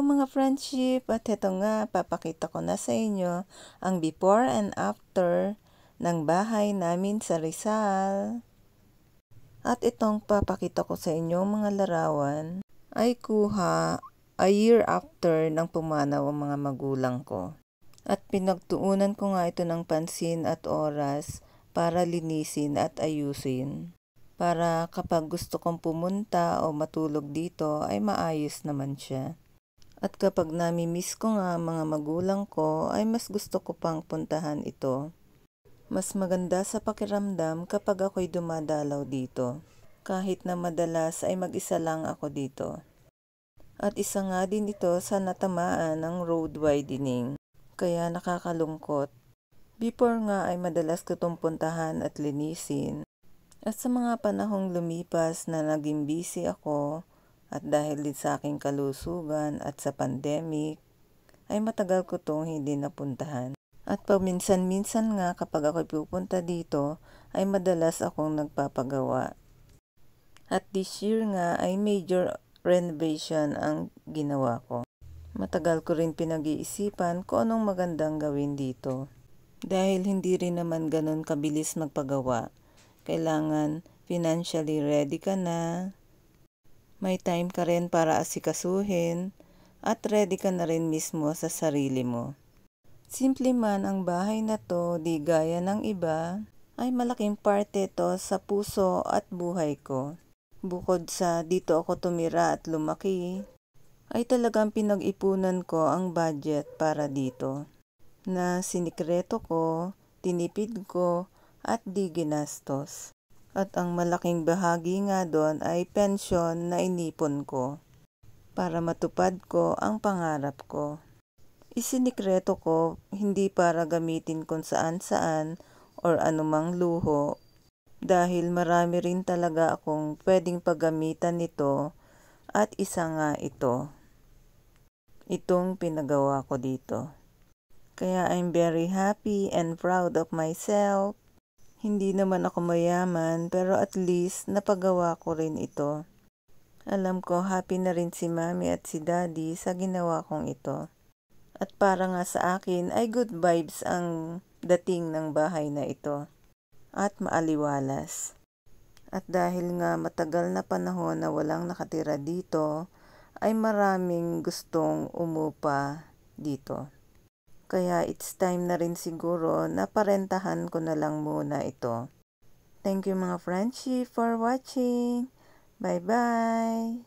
mga friendship, at ito nga, papakita ko na sa inyo ang before and after ng bahay namin sa Rizal. At itong papakita ko sa inyo mga larawan ay kuha a year after nang pumanaw ang mga magulang ko. At pinagtuunan ko nga ito ng pansin at oras para linisin at ayusin. Para kapag gusto kong pumunta o matulog dito ay maayos naman siya. At kapag nami-miss ko nga mga magulang ko ay mas gusto ko pang puntahan ito. Mas maganda sa pakiramdam kapag ako'y dumadalaw dito. Kahit na madalas ay mag-isa lang ako dito. At isa nga din ito sa natamaan ng road widening. Kaya nakakalungkot. Before nga ay madalas ko itong puntahan at linisin. At sa mga panahong lumipas na naging busy ako at dahil din sa aking kalusugan at sa pandemic, ay matagal ko itong hindi napuntahan. At paminsan-minsan nga kapag ako'y pupunta dito ay madalas akong nagpapagawa. At this year nga ay major renovation ang ginawa ko. Matagal ko rin pinag-iisipan kung anong magandang gawin dito. Dahil hindi rin naman ganun kabilis magpagawa. Kailangan financially ready ka na, may time ka rin para asikasuhin, at ready ka na rin mismo sa sarili mo. Simple man ang bahay na to, di gaya ng iba, ay malaking parte to sa puso at buhay ko. Bukod sa dito ako tumira at lumaki, ay talagang pinag-ipunan ko ang budget para dito. Na sinikreto ko, tinipid ko, at di ginastos. At ang malaking bahagi nga doon ay pensyon na inipon ko para matupad ko ang pangarap ko. Isinikreto ko hindi para gamitin kung saan-saan or anumang luho dahil marami rin talaga akong pwedeng paggamitan nito at isa nga ito. Itong pinagawa ko dito. Kaya I'm very happy and proud of myself. Hindi naman ako mayaman pero at least napagawa ko rin ito. Alam ko happy na rin si Mami at si Daddy sa ginawa kong ito. At para nga sa akin ay good vibes ang dating ng bahay na ito. At maaliwalas. At dahil nga matagal na panahon na walang nakatira dito, ay maraming gustong umupa dito. Kaya it's time na rin siguro na parentahan ko na lang muna ito. Thank you mga friendship for watching. Bye-bye!